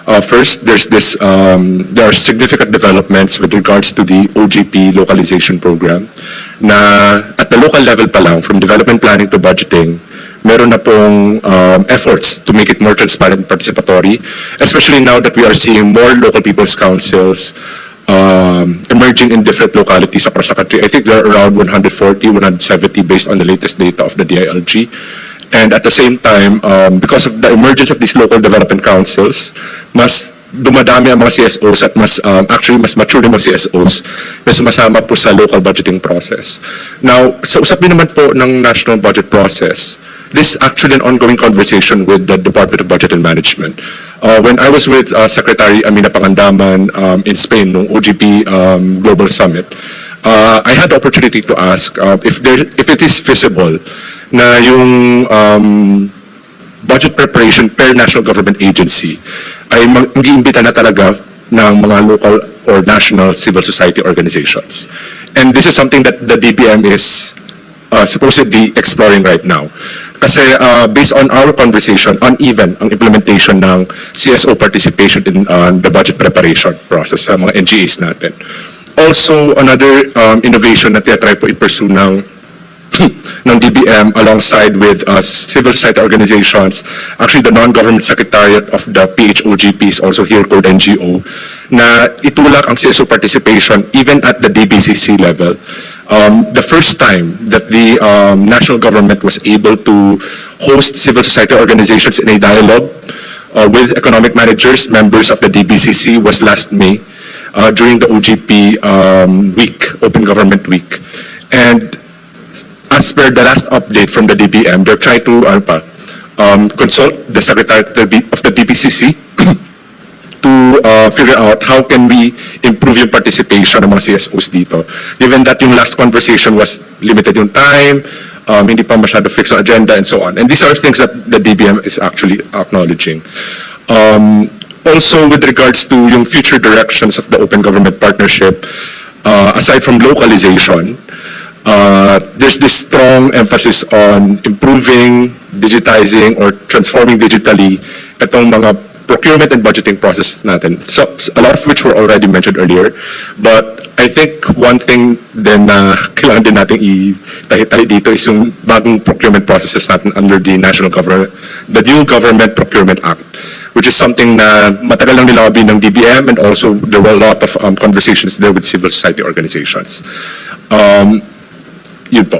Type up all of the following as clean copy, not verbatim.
First, there are significant developments with regards to the OGP localization program na at the local level pa lang, from development planning to budgeting, meron na pong efforts to make it more transparent and participatory, especially now that we are seeing more local people's councils emerging in different localities across the country. I think there are around 140, 170 based on the latest data of the DILG. And at the same time, because of the emergence of these local development councils, mas dumadami ang mga CSOs at mas mature yung mga CSOs na sumasama po sa local budgeting process. Now, sa usapin naman po ng national budget process, this is actually an ongoing conversation with the Department of Budget and Management. When I was with Secretary Amina Pangandaman in Spain, nung OGP Global Summit, I had the opportunity to ask if it is feasible na yung budget preparation per national government agency ay mag-iimbita na talaga ng mga local or national civil society organizations. And this is something that the DBM is supposedly exploring right now. Kasi based on our conversation, uneven ang implementation ng CSO participation in the budget preparation process sa mga NGAs natin. Also, another innovation na tinatry po i-pursue ng DBM alongside with civil society organizations, actually the non-government secretariat of the PHOGP is also here called NGO, na itulak ang CSO participation even at the DBCC level. The first time that the national government was able to host civil society organizations in a dialogue with economic managers, members of the DBCC, was last May during the OGP week, Open Government Week. And as per the last update from the DBM, they're trying to consult the secretary of the DBCC to figure out how can we improve yung participation ng mga CSOs dito. Given that yung last conversation was limited yung time, hindi pa masyado fixed on agenda and so on. And these are things that the DBM is actually acknowledging. Also with regards to yung future directions of the Open Government Partnership, aside from localization, there's this strong emphasis on improving, digitizing, or transforming digitally itong mga procurement and budgeting process natin. So a lot of which were already mentioned earlier. But I think one thing then na kailangan din natin i-tahi-tahi dito is yung bagong procurement processes natin under the national government, the new Government Procurement Act, which is something na matagal lang nilabi ng DBM, and also there were a lot of conversations there with civil society organizations. Yun po.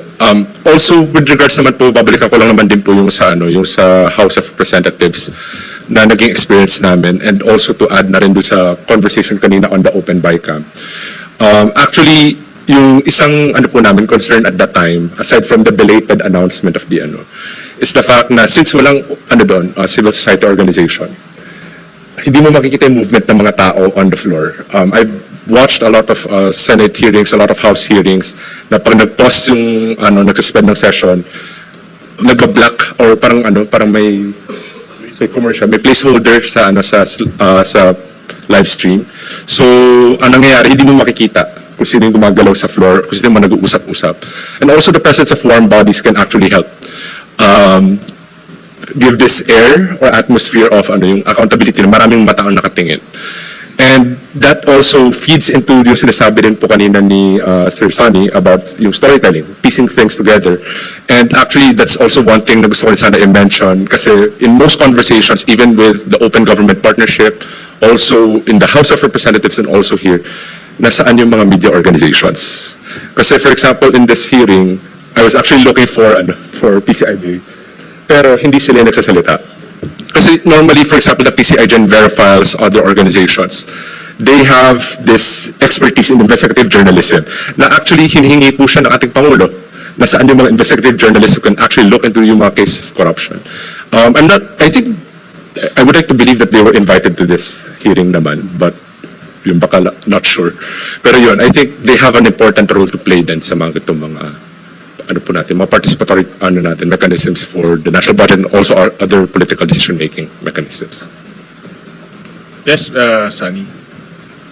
Also, with regards naman po, babalikan ko lang naman din po yung sa House of Representatives na naging experience namin, and also to add na rin doon sa conversation kanina on the Open BICAM. Actually, yung isang po namin concern at that time, aside from the belated announcement of the is the fact na since walang civil society organization, hindi mo makikita yung movement ng mga tao on the floor. I've watched a lot of Senate hearings, a lot of House hearings, na pag nag-pause yung nag-suspend ng session, nag-block or parang may commercial, may placeholder sa live stream. So, ang nangyayari, hindi mo makikita kung sino yung gumagalaw sa floor, kung sino yung nag-uusap-usap. And also the presence of warm bodies can actually help give this air or atmosphere of yung accountability na maraming mata ang nakatingin. And that also feeds into yung sinasabi din po kanina ni Sir Sonny about yung storytelling, piecing things together. And actually, that's also one thing na gusto ko sana i-mention, kasi in most conversations, even with the Open Government Partnership, also in the House of Representatives and also here, nasaan yung mga media organizations. Kasi for example, in this hearing, I was actually looking for PCIJ, pero hindi sila nagsasalita. Kasi normally, for example, the PCIJ verifies other organizations. They have this expertise in investigative journalism na actually hinihingi po siya ng ating Pangulo na saan yung mga investigative journalists who can actually look into yung mga cases of corruption. I would like to believe that they were invited to this hearing naman, but yung baka not sure. Pero yun, I think they have an important role to play din sa mga itong mga mga participatory mechanisms for the national budget and also our other political decision-making mechanisms. Yes, Sunny.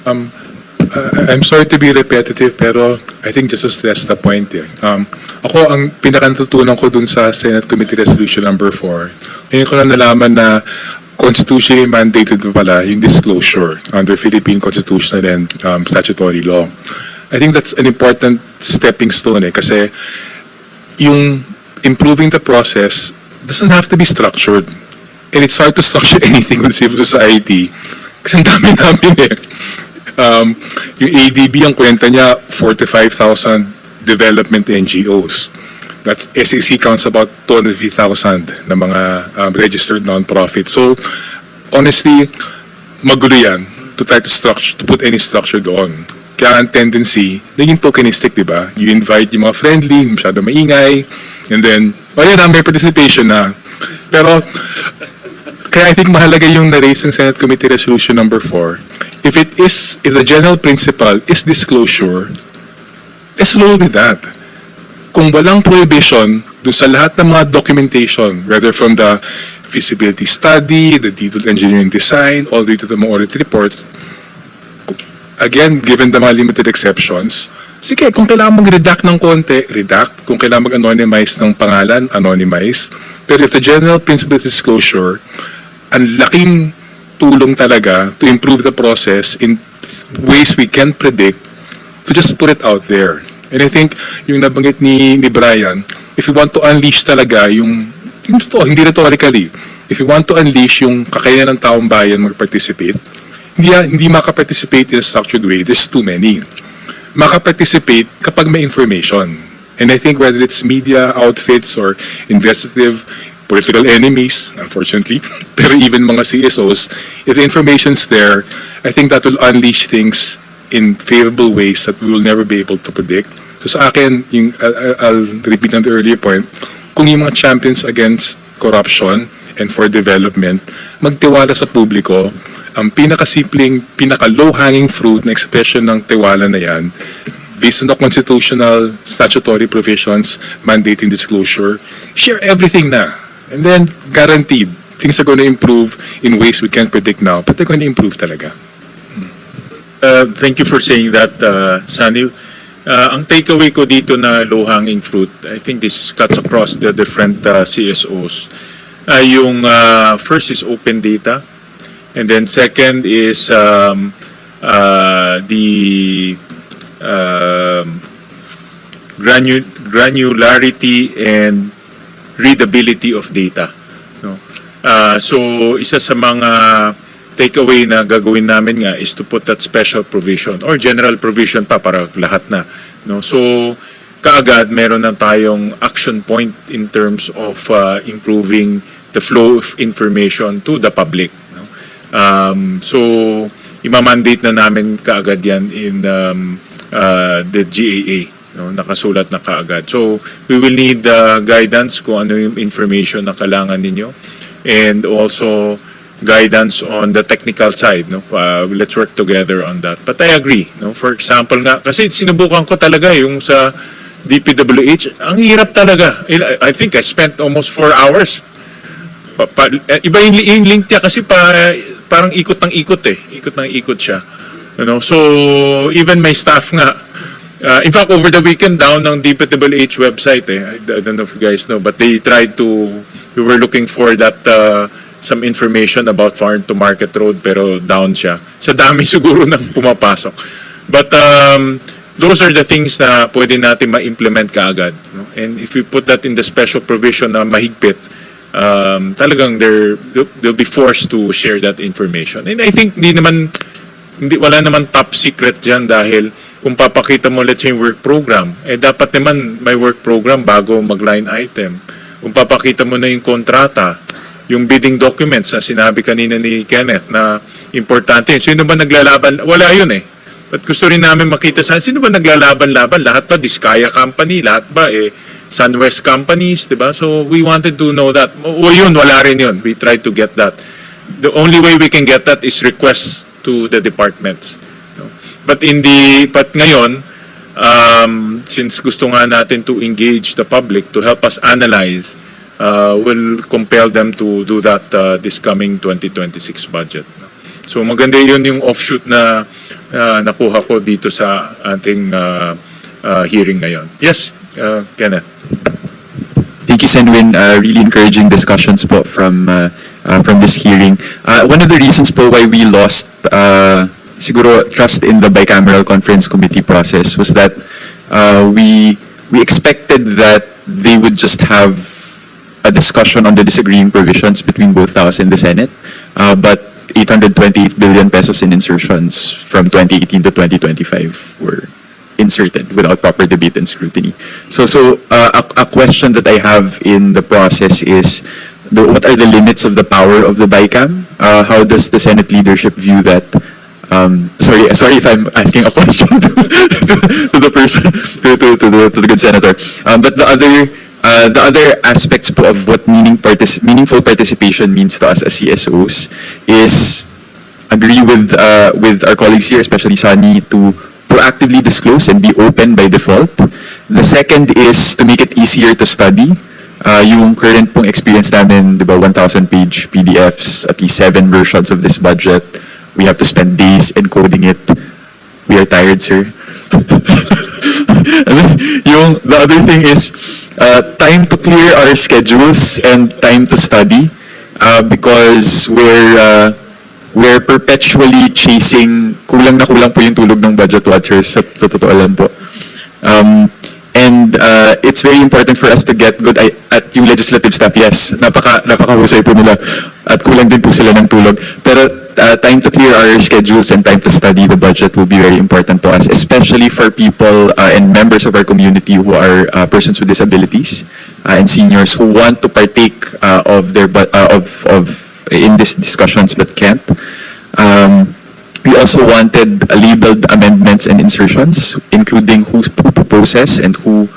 I'm sorry to be repetitive, pero I think just to stress the point here. Ako, ang pinakatutunan ko dun sa Senate Committee Resolution number 4, ngayon ko lang nalaman na constitutionally mandated na pala yung disclosure under Philippine constitutional and statutory law. I think that's an important stepping stone kasi yung improving the process doesn't have to be structured. And it's hard to structure anything with civil society kasi ang dami namin eh. Yung ADB, ang kwenta niya, 45,000 development NGOs. That SEC counts about 250,000 na mga registered non-profit. So, honestly, magulo yan to try to put any structure doon. Kaya ang tendency, naging tokenistic, di ba? You invite yung mga friendly, masyado maingay, and then, yan may participation na. Pero, kaya I think mahalaga yung na-raise ng Senate Committee Resolution number 4. If the general principle is disclosure, let's roll with that. Kung walang prohibition dun sa lahat ng mga documentation, whether from the feasibility study, the detailed engineering design, all the way to the mga audit reports, again, given the mga limited exceptions, sige, kung kailangan mag-redact ng konti, redact. Kung kailangan mag-anonymize ng pangalan, anonymize. Pero if the general principle is disclosure, ang laking tulong talaga to improve the process in ways we can predict, to just put it out there. And I think, yung nabanggit ni Brian, if you want to unleash talaga yung totoo, hindi rhetorically, if you want to unleash yung kakayanan ng taong bayan mag-participate, hindi makaparticipate in a structured way, there's too many. Makaparticipate kapag may information. And I think whether it's media outfits or investigative political enemies, unfortunately, pero even mga CSOs, if the information's there, I think that will unleash things in favorable ways that we will never be able to predict. So sa akin, I'll repeat on the earlier point, kung yung mga champions against corruption and for development, magtiwala sa publiko, ang pinakasimpleng, pinaka-low-hanging fruit na expression ng tiwala na yan, based on the constitutional statutory provisions mandating disclosure, share everything na. And then, guaranteed, things are going to improve in ways we can't predict now, but they're going to improve talaga. Thank you for saying that, Sunny. Ang takeaway ko dito na low-hanging fruit, I think this cuts across the different CSOs. Yung first is open data, and then second is the granularity and readability of data. No? So isa sa mga takeaway na gagawin namin nga is to put that special provision or general provision pa para lahat na. No? So, kaagad meron na tayong action point in terms of improving the flow of information to the public. No? So, imamandate na namin kaagad yan in the GAA. No? Nakasulat na kaagad. So, we will need guidance kung ano yung information na kailangan ninyo and also guidance on the technical side, no? Let's work together on that. But I agree, no? For example nga, kasi sinubukan ko talaga yung sa DPWH, ang hirap talaga. I think I spent almost 4 hours. Iba yung link niya kasi parang ikot ng ikot eh. Ikot ng ikot siya. You know? So, even my staff nga, in fact, over the weekend down ng DPWH website I don't know if you guys know, but they tried to, we were looking for that some information about farm to market road pero down siya. Sa dami siguro nang pumapasok. But those are the things na pwede natin ma-implement kaagad. No? And if we put that in the special provision na mahigpit, talagang they'll be forced to share that information. And I think wala naman top secret dyan dahil kung papakita mo let's say work program, dapat naman may work program bago mag-line item. Kung papakita mo na yung kontrata, yung bidding documents na sinabi kanina ni Kenneth na importante. Sino ba naglalaban? Wala yun eh. But gusto rin namin makita sino ba naglalaban-laban? Lahat ba Diskaya Company? Lahat ba Sunwest Companies? Diba? So we wanted to know that. O yun, wala rin yun. We tried to get that. The only way we can get that is requests to the departments. But ngayon, since gusto nga natin to engage the public to help us analyze, will compel them to do that this coming 2026 budget. So maganda yun yung offshoot na nakuha ko dito sa ating hearing ngayon. Yes, Kenneth. Thank you, Senwin. Really encouraging discussions po from from this hearing. One of the reasons po why we lost siguro trust in the bicameral conference committee process was that we expected that they would just have a discussion on the disagreeing provisions between both the House and the Senate, but 828 billion pesos in insertions from 2018 to 2025 were inserted without proper debate and scrutiny. So a question that I have in the process is, what are the limits of the power of the BICAM? How does the Senate leadership view that? Sorry if I'm asking a question to the person, to the good senator. But the other aspects po of what meaningful participation means to us as CSOs is agree with our colleagues here, especially Sunny, to proactively disclose and be open by default. The second is to make it easier to study. Yung current pong experience namin, di ba, 1,000-page PDFs, at least 7 versions of this budget. We have to spend days encoding it. We are tired, sir. And then, the other thing is, time to clear our schedules and time to study, because we're perpetually chasing, kulang na kulang po yung tulog ng budget watchers, sa totoo lang po. And it's very important for us to get good at yung legislative staff. Yes, napakahusay po nila at kulang din po sila ng tulog. Pero time to clear our schedules and time to study the budget will be very important to us, especially for people and members of our community who are persons with disabilities and seniors who want to partake in these discussions but can't. We also wanted labeled amendments and insertions, including who proposes and who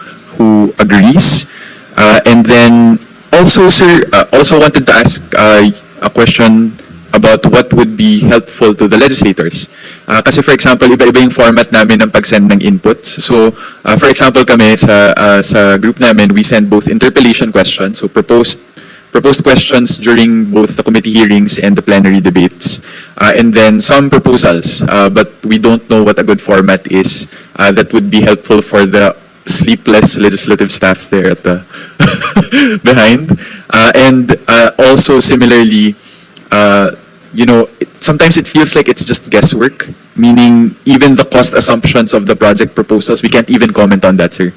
agrees. And then also, sir, also wanted to ask a question about what would be helpful to the legislators. Kasi for example, iba-iba yung format namin ng pag-send ng inputs. So, for example kami sa group namin, we send both interpellation questions, so proposed questions during both the committee hearings and the plenary debates, and then some proposals, but we don't know what a good format is that would be helpful for the sleepless legislative staff there at the behind. And also similarly, sometimes it feels like it's just guesswork, meaning even the cost assumptions of the project proposals, we can't even comment on that, sir.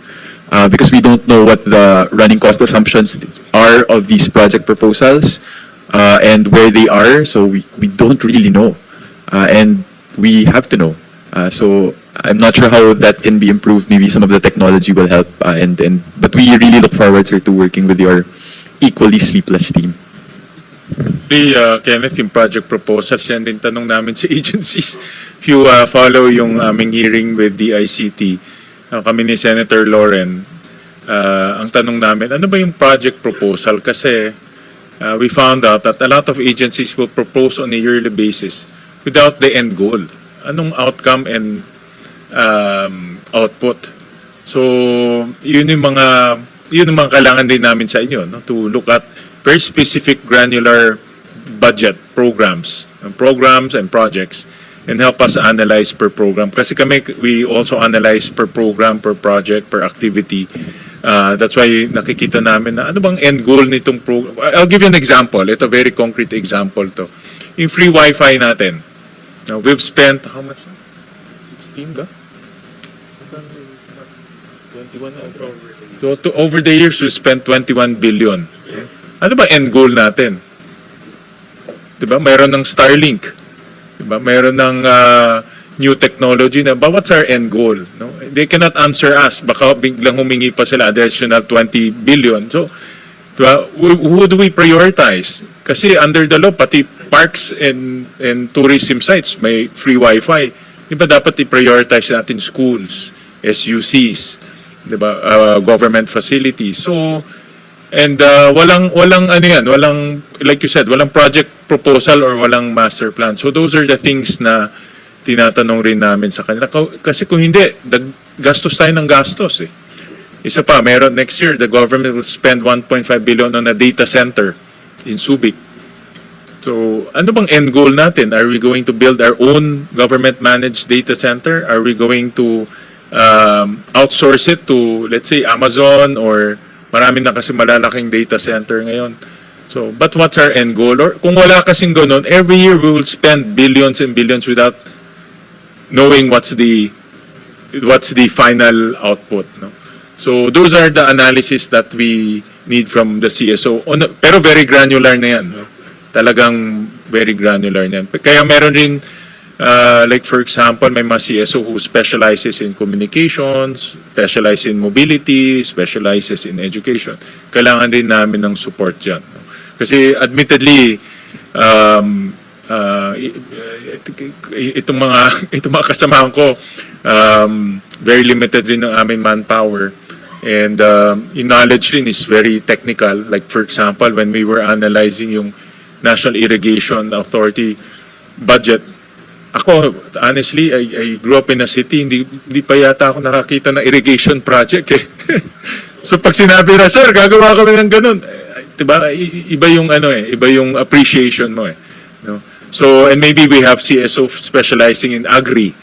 Because we don't know what the running cost assumptions are of these project proposals and where they are, so we don't really know. And we have to know. So I'm not sure how that can be improved. Maybe some of the technology will help. But we really look forward, sir, to working with your equally sleepless team. Kenneth, yung project proposals, yan din tanong namin sa agencies. If you follow yung aming hearing with the ICT, kami ni Senator Lauren, ang tanong namin, ano ba yung project proposal? Kasi we found out that a lot of agencies will propose on a yearly basis without the end goal. Anong outcome and output? So, yun yung mga kailangan din namin sa inyo, no? To look at very specific granular budget programs and projects, and help us analyze per program. Kasi we also analyze per program, per project, per activity. That's why nakikita namin na ano bang end goal nitong program. I'll give you an example. Ito, very concrete example to. Yung free Wi-Fi natin. Now, we've spent, how much? 16 ba? 21. So, over the years, we spent 21 billion. Ano ba end goal natin? Diba? Mayroon ng Starlink. Diba? Mayroon ng new technology na, but what's our end goal? No? They cannot answer us. Baka biglang humingi pa sila additional 20 billion. So, diba? Who do we prioritize? Kasi under the law, pati parks and tourism sites may free Wi-Fi. Diba dapat i-prioritize natin schools, SUCs, diba? Government facilities. So, and walang ano yan, walang, like you said, walang project proposal or walang master plan. So those are the things na tinatanong rin namin sa kanila. Kasi kung hindi, gastos tayo ng gastos eh. Isa pa, meron next year, the government will spend 1.5 billion on a data center in Subic. So ano bang end goal natin? Are we going to build our own government-managed data center? Are we going to outsource it to, let's say, Amazon, or marami na kasi malalaking data center ngayon. So, but what's our end goal? Or kung wala kasing ganun, every year we will spend billions and billions without knowing what's the final output. No? So, those are the analysis that we need from the CSO. Pero very granular na yan. No? Talagang very granular na yan. Kaya meron rin, like for example, may mga CSO who specializes in communications, specializes in mobility, specializes in education. Kailangan din namin ng support dyan. No? Kasi admittedly, itong mga kasamahan ko, very limited rin ang aming manpower. And yung knowledge rin is very technical. Like for example, when we were analyzing yung National Irrigation Authority budget, ako, honestly, I grew up in a city, hindi pa yata ako nakakita ng irrigation project eh. So pag sinabi na, sir, gagawa kami ng ganun, diba, iba yung iba yung appreciation mo eh. No? So, and maybe we have CSO specializing in agri,